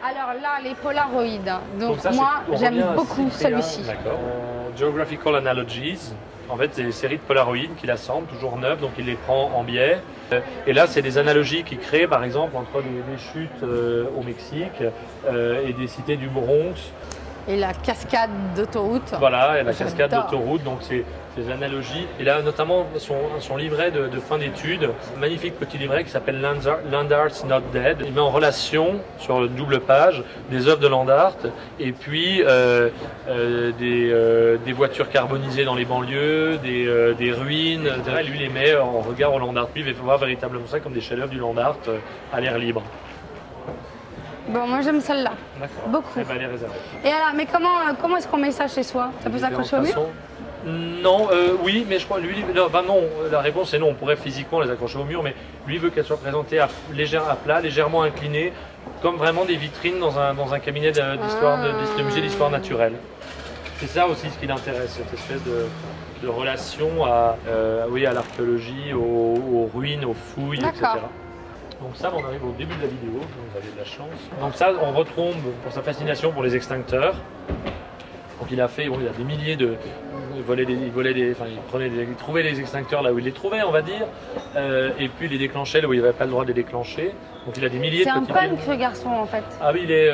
Alors là, les Polaroids. Donc ça, moi, on j'aime revient à beaucoup Cyprien. celui-ci. D'accord. Geographical Analogies. En fait, c'est des séries de Polaroids qu'il assemble, toujours neuves, donc il les prend en biais. Et là, c'est des analogies qu'il crée, par exemple, entre des chutes au Mexique et des cités du Bronx. Et la cascade d'autoroute. Voilà, et la cascade J'adore. d'autoroute, donc c'est ces analogies. Et là, notamment, son livret de fin d'études, magnifique petit livret qui s'appelle Land Art's Not Dead. Il met en relation, sur une double page, des œuvres de Land Art et puis des voitures carbonisées dans les banlieues, des ruines, etc. Lui, il les met en regard au Land Art. Lui, il va voir véritablement ça comme des chefs-d'œuvre du Land Art à l'air libre. Bon, moi j'aime celle-là. D'accord. Beaucoup. Eh ben, elle est réservée. Et alors, mais comment est-ce qu'on met ça chez soi? Ça peut s'accrocher au mur? Non, oui, mais je crois, lui, non, la réponse est non, on pourrait physiquement les accrocher au mur, mais lui veut qu'elles soient présentées à plat, légèrement inclinées, comme vraiment des vitrines dans un cabinet de musée d'histoire naturelle. C'est ça aussi ce qui l'intéresse, cette espèce de relation à l'archéologie, aux ruines, aux fouilles, etc. Donc ça, on arrive au début de la vidéo, vous avez de la chance. Donc ça, on retombe pour sa fascination pour les extincteurs. Donc il a des milliers de... Il trouvait les extincteurs là où il les trouvait, on va dire, et puis il les déclenchait là où il n'avait pas le droit de les déclencher. Donc il a des milliers de petits... C'est un punk ce garçon en fait. Ah oui, il est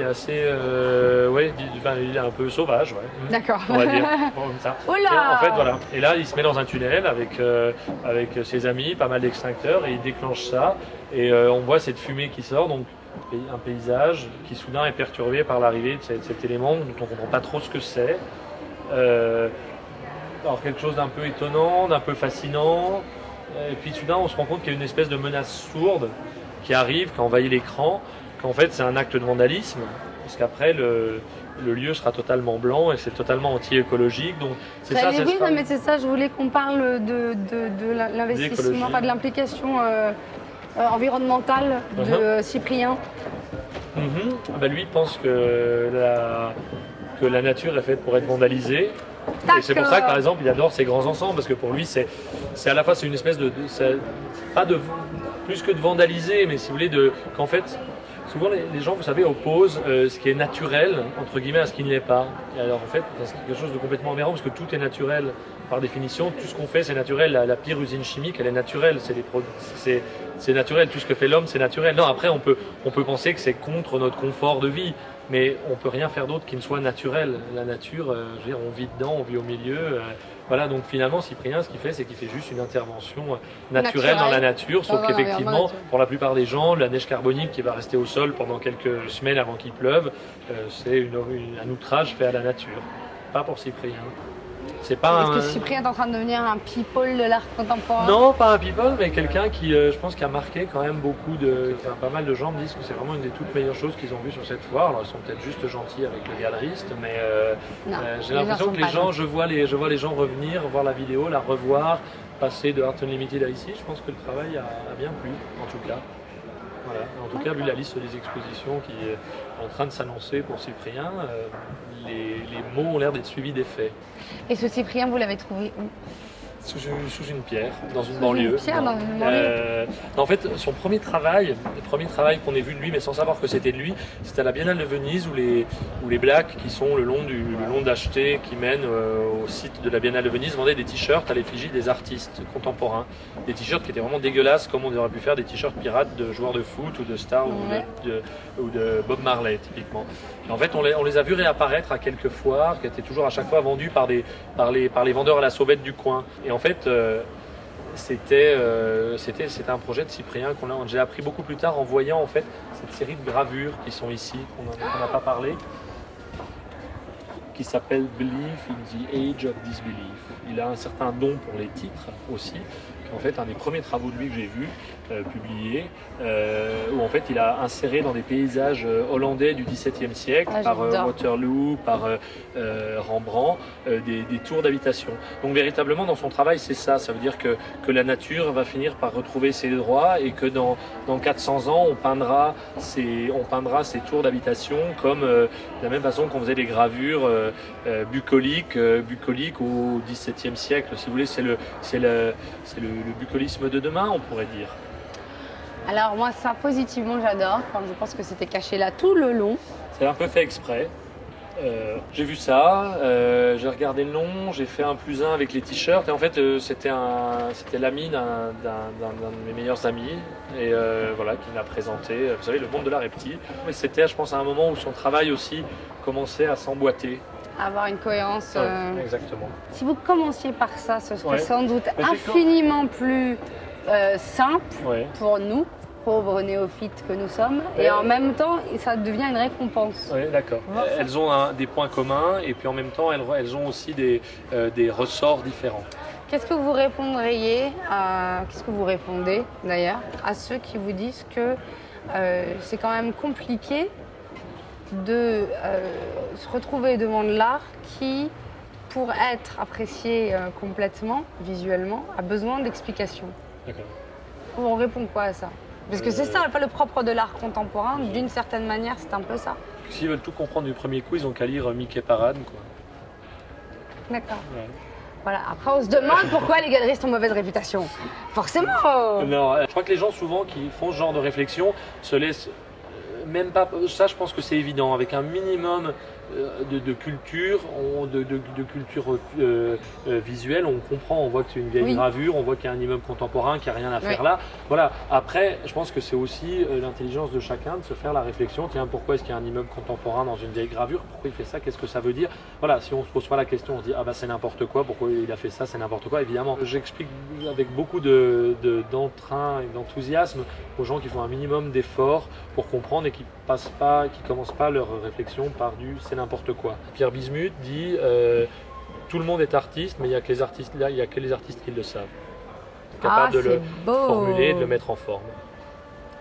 assez... il est un peu sauvage, ouais. D'accord. On va dire, comme ça. Oh là! En fait, voilà. Et là, il se met dans un tunnel avec ses amis, pas mal d'extincteurs, et il déclenche ça. Et on voit cette fumée qui sort, donc un paysage qui soudain est perturbé par l'arrivée de cet élément dont on ne comprend pas trop ce que c'est. Alors quelque chose d'un peu étonnant, d'un peu fascinant. Et puis soudain, on se rend compte qu'il y a une espèce de menace sourde qui arrive, qui envahit l'écran, qu'en fait c'est un acte de vandalisme, parce qu'après le lieu sera totalement blanc et c'est totalement anti-écologique. Donc c'est ça. Oui, non, mais c'est ça. Je voulais qu'on parle de l'investissement, enfin de l'implication environnementale de Cyprien. Ben, lui pense que la nature est faite pour être vandalisée. Et c'est pour ça que par exemple il adore ces grands ensembles, parce que pour lui c'est à la fois c'est une espèce plus que de vandaliser, mais si vous voulez qu'en fait souvent les gens, vous savez, opposent ce qui est naturel entre guillemets à ce qui ne l'est pas. Et alors en fait c'est quelque chose de complètement aberrant, parce que tout est naturel par définition, tout ce qu'on fait c'est naturel. La pire usine chimique elle est naturelle, c'est naturel, tout ce que fait l'homme c'est naturel. Non, après on peut penser que c'est contre notre confort de vie, mais on peut rien faire d'autre qui ne soit naturel. La nature, je veux dire, on vit dedans, on vit au milieu. Voilà, donc finalement, Cyprien, ce qu'il fait, c'est qu'il fait juste une intervention naturelle dans la nature, sauf qu'effectivement, pour la plupart des gens, la neige carbonique qui va rester au sol pendant quelques semaines avant qu'il pleuve, c'est un outrage fait à la nature. Pas pour Cyprien. Est-ce que Cyprien est en train de devenir un people de l'art contemporain? Non, pas un people, mais quelqu'un qui, je pense, qui a marqué quand même beaucoup pas mal de gens me disent que c'est vraiment une des toutes meilleures choses qu'ils ont vues sur cette foire. Alors, ils sont peut-être juste gentils avec le galeriste, mais j'ai l'impression que je vois les gens revenir, voir la vidéo, la revoir, passer de Art Unlimited à ici. Je pense que le travail a bien plu, en tout cas. Voilà. En tout cas, vu la liste des expositions qui est en train de s'annoncer pour Cyprien, les mots ont l'air d'être suivis des faits. Et ce Cyprien, vous l'avez trouvé où? Sous une pierre, dans une banlieue. Une pierre dans une banlieue. En fait, son premier travail, le premier travail qu'on ait vu de lui, mais sans savoir que c'était de lui, c'était à la Biennale de Venise, où les blacks qui sont le long d'Acheté, qui mènent au site de la Biennale de Venise, vendaient des t-shirts à l'effigie des artistes contemporains. Des t-shirts qui étaient vraiment dégueulasses, comme on aurait pu faire des t-shirts pirates de joueurs de foot ou de stars ou de Bob Marley, typiquement. Et en fait, on les a vus réapparaître à quelques foires, qui étaient toujours à chaque fois vendus par les vendeurs à la sauvette du coin. Et en fait, c'était un projet de Cyprien j'ai appris beaucoup plus tard en voyant en fait cette série de gravures qui sont ici, qu'on n'a pas parlé, qui s'appelle Belief in the Age of Disbelief. Il a un certain don pour les titres aussi, en fait un des premiers travaux de lui que j'ai vu publié, où en fait il a inséré dans des paysages hollandais du XVIIe siècle, par Waterloo, par Rembrandt, des tours d'habitation. Donc véritablement dans son travail c'est ça veut dire que la nature va finir par retrouver ses droits, et que dans 400 ans on peindra ces tours d'habitation comme de la même façon qu'on faisait des gravures bucoliques au XVIIe siècle. Si vous voulez, c'est le bucolisme de demain, on pourrait dire. Alors moi, ça, positivement, j'adore. Enfin, je pense que c'était caché là tout le long. C'est un peu fait exprès. J'ai vu ça, j'ai regardé le nom, j'ai fait un +1 avec les t-shirts et en fait c'était l'ami d'un de mes meilleurs amis et voilà qui m'a présenté. Vous savez, le monde de l'art est petit, mais c'était, je pense, à un moment où son travail aussi commençait à s'emboîter. Avoir une cohérence. Exactement. Si vous commenciez par ça, ce serait Ouais. sans doute Mais c'est infiniment plus simple Ouais. pour nous, pauvres néophytes que nous sommes, et en même temps, ça devient une récompense. Oui, d'accord. Voir ça. Elles ont des points communs et puis en même temps elles ont aussi des ressorts différents. Qu'est-ce que vous répondriez qu'est-ce que vous répondez d'ailleurs à ceux qui vous disent que c'est quand même compliqué de se retrouver devant de l'art qui, pour être apprécié complètement, visuellement, a besoin d'explications? D'accord. On répond quoi à ça? Parce que c'est ça, pas le propre de l'art contemporain, d'une certaine manière, c'est un peu ça. S'ils veulent tout comprendre du premier coup, ils ont qu'à lire Mickey Parade, quoi. D'accord. Ouais. Voilà, après on se demande pourquoi les galeristes ont mauvaise réputation. Forcément. Non, je crois que les gens souvent qui font ce genre de réflexion se laissent même pas. Ça, je pense que c'est évident. Avec un minimum de culture, de culture visuelle, on comprend, on voit que c'est une vieille Oui. gravure, on voit qu'il y a un immeuble contemporain, qu'il n'y a rien à faire Oui. là. Voilà. Après, je pense que c'est aussi l'intelligence de chacun de se faire la réflexion. Tiens, pourquoi est-ce qu'il y a un immeuble contemporain dans une vieille gravure? Pourquoi il fait ça? Qu'est-ce que ça veut dire? Voilà. Si on se pose pas la question, on se dit ah bah c'est n'importe quoi. Pourquoi il a fait ça? C'est n'importe quoi. Évidemment, j'explique avec beaucoup d'entrain et d'enthousiasme aux gens qui font un minimum d'efforts pour comprendre et qui passent pas, qui commencent pas leur réflexion par du c'est n'importe quoi. Pierre Bismuth dit tout le monde est artiste, mais il y a que les artistes là, il y a que les artistes qui le savent. Capable de le beau. formuler, de le mettre en forme.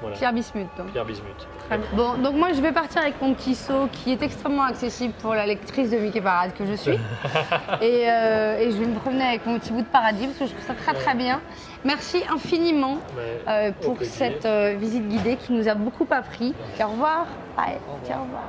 Voilà. Pierre Bismuth. Donc. Pierre Bismuth. Très bien. Bon, donc moi je vais partir avec mon petit seau qui est extrêmement accessible pour la lectrice de Mickey Parade que je suis. et je vais me promener avec mon petit bout de paradis parce que je trouve ça très très bien. Merci infiniment Ouais, au pour plaisir. cette visite guidée qui nous a beaucoup appris. Au revoir. Bye. Au revoir.